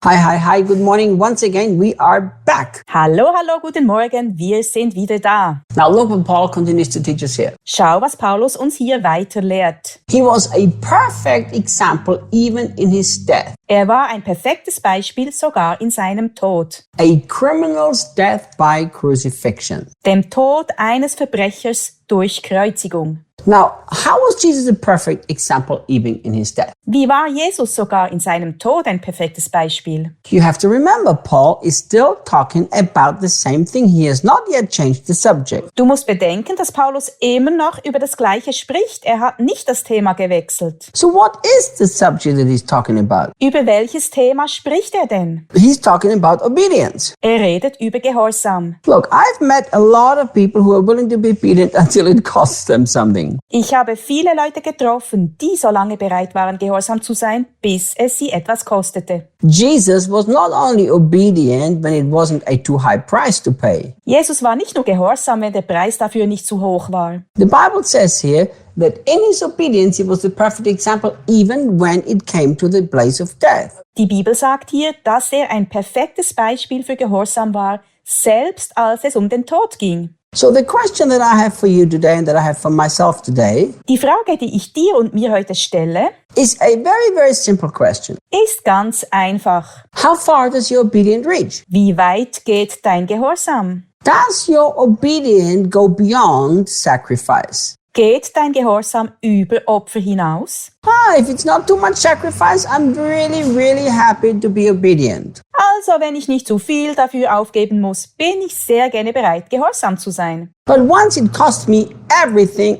Hi, good morning. Once again, we are back. Hallo, guten Morgen, wir sind wieder da. Now look what Paul continues to teach us here. Schau, was Paulus uns hier weiter lehrt. He was a perfect example even in his death. Er war ein perfektes Beispiel sogar in seinem Tod. A criminal's death by crucifixion. Dem Tod eines Verbrechers durch Kreuzigung. Now, how was Jesus a perfect example even in his death? Wie war Jesus sogar in seinem Tod ein perfektes Beispiel? You have to remember, Paul is still talking about the same thing. He has not yet changed the subject. Du musst bedenken, dass Paulus immer noch über das Gleiche spricht. Er hat nicht das Thema gewechselt. So what is the subject that he's talking about? Über welches Thema spricht er denn? He's talking about obedience. Er redet über Gehorsam. Look, I've met a lot of people who are willing to be obedient until it costs them something. Ich habe viele Leute getroffen, die so lange bereit waren, gehorsam zu sein, bis es sie etwas kostete. Jesus was not only obedient when it wasn't a too high price to pay. Jesus war nicht nur gehorsam, wenn der Preis dafür nicht zu hoch war. The Bible says here that in his obedience he was the perfect example even when it came to the place of death. Die Bibel sagt hier, dass er ein perfektes Beispiel für Gehorsam war, selbst als es um den Tod ging. So the question that I have for you today and that I have for myself today Die Frage, die ich dir und mir heute stelle, is a very, very simple question. ist ganz einfach. How far does your obedience reach? Wie weit geht dein Gehorsam? Does your obedience go beyond sacrifice? Geht dein Gehorsam über Opfer hinaus? If it's not too much sacrifice, I'm really, really happy to be obedient. Also, wenn ich nicht zu viel dafür aufgeben muss, bin ich sehr gerne bereit, gehorsam zu sein. But once it costs me everything,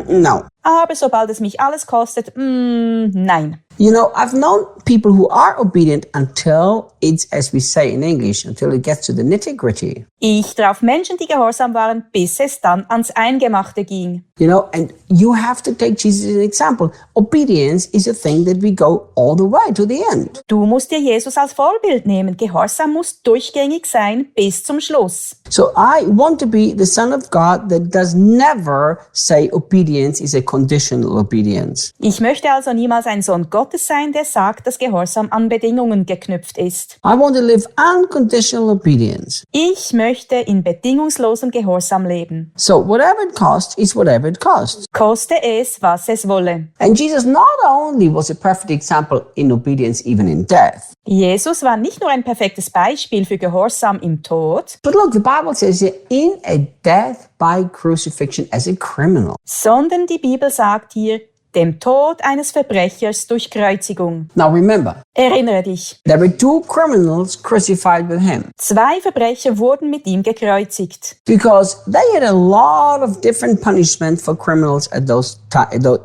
no. Aber sobald es mich alles kostet, nein. You know, I've known people who are obedient until it's, as we say in English, until it gets to the nitty-gritty. Ich traf Menschen, die gehorsam waren, bis es dann ans Eingemachte ging. You know, and you have to take Jesus as an example. Obedience is a thing that we go all the way to the end. Du musst dir Jesus als Vorbild nehmen. Gehorsam muss durchgängig sein bis zum Schluss. So I want to be the son of God that does never say obedience is a conditional obedience. Ich möchte also niemals ein Sohn Gottes sein, der sagt, dass Gehorsam an Bedingungen geknüpft ist. I want to live unconditional obedience. Ich möchte in bedingungslosem Gehorsam leben. So whatever it costs is whatever it costs. Koste es, was es wolle. And Jesus not only was a perfect example in obedience even in death. Jesus war nicht nur ein perfektes Beispiel für Gehorsam im Tod, But look, the Bible says here, in a death by crucifixion as a criminal. sondern die Bibel sagt hier, dem Tod eines Verbrechers durch Kreuzigung. Now remember, Erinnere dich, there were two criminals crucified with him 2 Verbrecher wurden mit ihm gekreuzigt. because they had a lot of different punishment for criminals at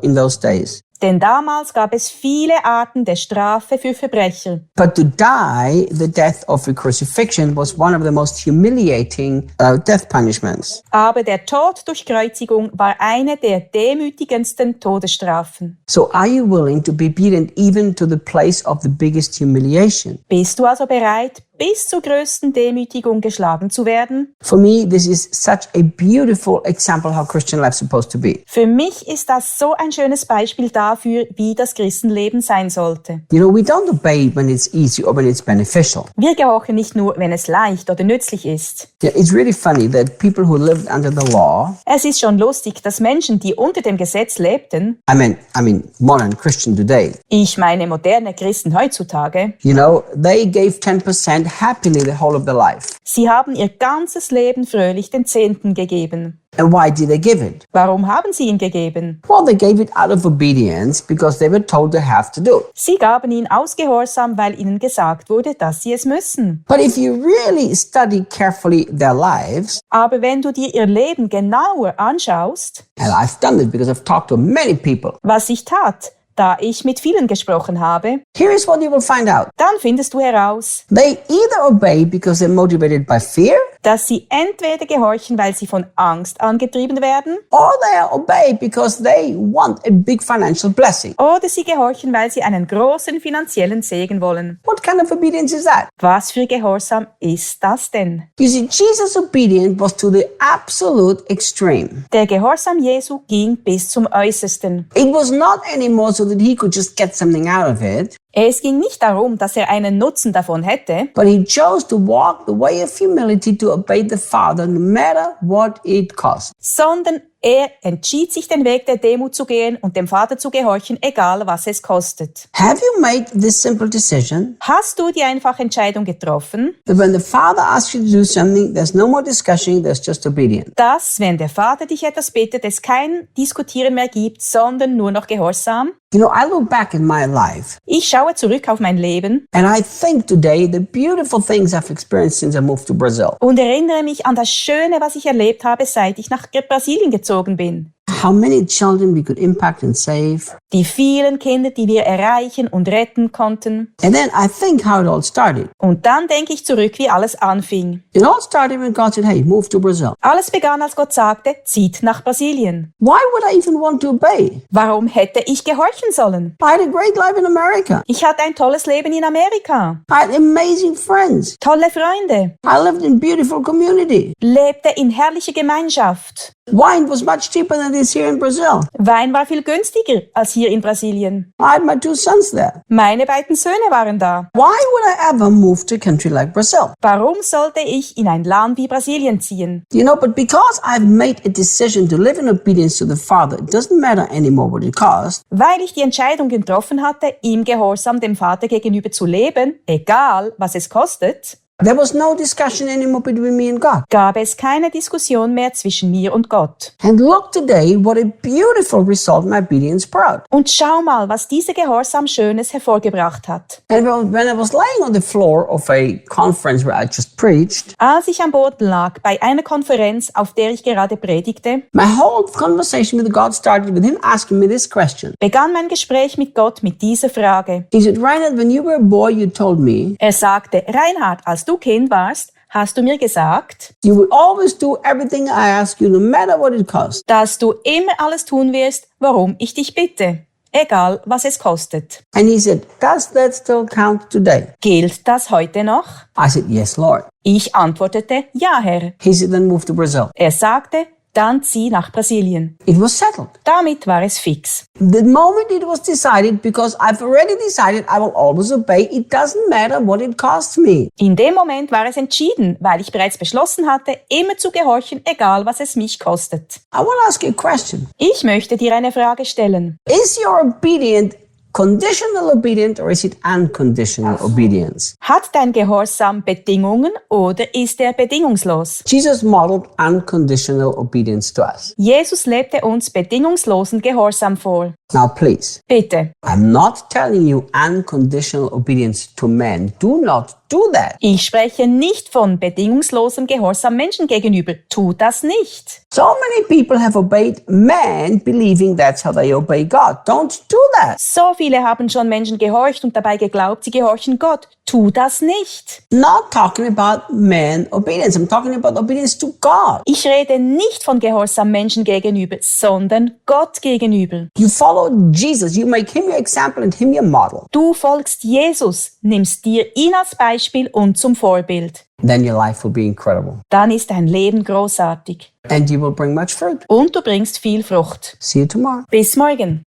in those days. Denn damals gab es viele Arten der Strafe für Verbrecher. But to die, the death of a crucifixion was one of the most humiliating death punishments. Aber der Tod durch Kreuzigung war eine der demütigendsten Todesstrafen. So are you willing to be obedient even to the place of the biggest humiliation? Bist du also bereit, bis zur größten Demütigung geschlagen zu werden? For me, this is such a beautiful example how Christian life is supposed to be. Für mich ist das so ein schönes Beispiel dafür, wie das Christenleben sein sollte. You know, we don't obey when it's easy or when it's beneficial. Wir gehorchen nicht nur, wenn es leicht oder nützlich ist. Yeah, it's really funny that people who lived under the law, Es ist schon lustig, dass Menschen, die unter dem Gesetz lebten, I mean modern Christian today, ich meine moderne Christen heutzutage, you know, they gave 10% happily the whole of their life. sie haben ihr ganzes Leben fröhlich den Zehnten gegeben. And why did they give it? Warum haben sie ihn gegeben? Well, they gave it out of obedience because they were told they have to do it. Sie gaben ihn aus Gehorsam, weil ihnen gesagt wurde, dass sie es müssen. But if you really study carefully their lives, Aber wenn du dir ihr Leben genauer anschaust, and I've done it because I've talked to many people, was ich tat, da ich mit vielen gesprochen habe, here is what you will find out. dann findest du heraus, They either obey because they're motivated by fear, dass sie entweder gehorchen, weil sie von Angst angetrieben werden, or they obey because they want a big financial blessing. oder sie gehorchen, weil sie einen großen finanziellen Segen wollen. What kind of obedience is that? Was für Gehorsam ist das denn? You see, Jesus' obedience was to the absolute extreme. Der Gehorsam Jesu ging bis zum Äußersten. It was not anymore so that he could just get something out of it. Es ging nicht darum, dass er einen Nutzen davon hätte, but he chose to walk the way of humility to obey the Father no matter what it cost. sondern er entschied sich, den Weg der Demut zu gehen und dem Vater zu gehorchen, egal was es kostet. Have you made this simple decision Hast du die einfache Entscheidung getroffen, that when the Father asks you to do something, there's no more discussion, there's just obedience? dass, wenn der Vater dich etwas bittet, es kein Diskutieren mehr gibt, sondern nur noch Gehorsam? You know, I look back in my life Ich schaue zurück auf mein Leben and I think today the beautiful things I've experienced since I moved to Brazil. und erinnere mich an das Schöne, was ich erlebt habe, seit ich nach Brasilien gezogen bin. How many children we could impact and save. Die vielen Kinder, die wir erreichen und retten konnten. And then I think how it all started. Und dann denke ich zurück, wie alles anfing. It all started when God said, hey, move to Brazil. Alles begann, als Gott sagte, zieht nach Brasilien. Why would I even want to obey? Warum hätte ich gehorchen sollen? I had a great life in America. Ich hatte ein tolles Leben in Amerika. I had amazing friends. Tolle Freunde. I lived in beautiful community. Lebte in herrlicher Gemeinschaft. Wine was much cheaper than it is here in Brazil. Wein war viel günstiger als hier in Brasilien. I had my 2 sons there. Meine beiden Söhne waren da. Why would I ever move to a country like Brazil? Warum sollte ich in ein Land wie Brasilien ziehen? You know, but because I've made a decision to live in obedience to the Father, it doesn't matter anymore what it costs. Weil ich die Entscheidung getroffen hatte, im Gehorsam dem Vater gegenüber zu leben, egal was es kostet, There was no discussion anymore between me and God. gab es keine Diskussion mehr zwischen mir und Gott. And look today what a beautiful result my obedience brought. Und schau mal, was dieser Gehorsam Schönes hervorgebracht hat. And when I was laying on the floor of a conference where I just preached, Als ich am Boden lag, bei einer Konferenz, auf der ich gerade predigte, my whole conversation with God started with him asking me this question. begann mein Gespräch mit Gott mit dieser Frage. He said, Reinhard, when you were a boy, you told me Er sagte, Reinhard, als du Kind warst, hast du mir gesagt, you would always do everything I ask you, no matter what it costs. dass du immer alles tun wirst, worum ich dich bitte, egal was es kostet. And he said, does that still count today? Gilt das heute noch? I said, yes, Lord. Ich antwortete, ja, Herr. He said, then move to Brazil. Er sagte, dann zieh nach Brasilien. It was settled. Damit war es fix. The moment it was decided, because I've already decided I will always obey, it doesn't matter what it costs me. In dem Moment war es entschieden, weil ich bereits beschlossen hatte, immer zu gehorchen, egal was es mich kostet. I want to ask you a question. Ich möchte dir eine Frage stellen. Is your obedience conditional obedience or is it unconditional obedience? Hat dein Gehorsam Bedingungen oder ist er bedingungslos? Jesus modeled unconditional obedience to us. Jesus lebte uns bedingungslosen Gehorsam vor. Now please, Bitte, I'm not telling you unconditional obedience to men. Do not do that. ich spreche nicht von bedingungslosem Gehorsam Menschen gegenüber. Tu das nicht. So many people have obeyed men believing that's how they obey God. Don't do that. So viele haben schon Menschen gehorcht und dabei geglaubt, sie gehorchen Gott. Tu das nicht. Not talking about man obedience. I'm talking about obedience to God. Ich rede nicht von Gehorsam Menschen gegenüber, sondern Gott gegenüber. You follow Jesus. You make him your example and him your model. Du folgst Jesus, nimmst dir ihn als Beispiel und zum Vorbild. Then your life will be incredible. Dann ist dein Leben großartig. And you will bring much fruit. Und du bringst viel Frucht. See you tomorrow. Bis morgen.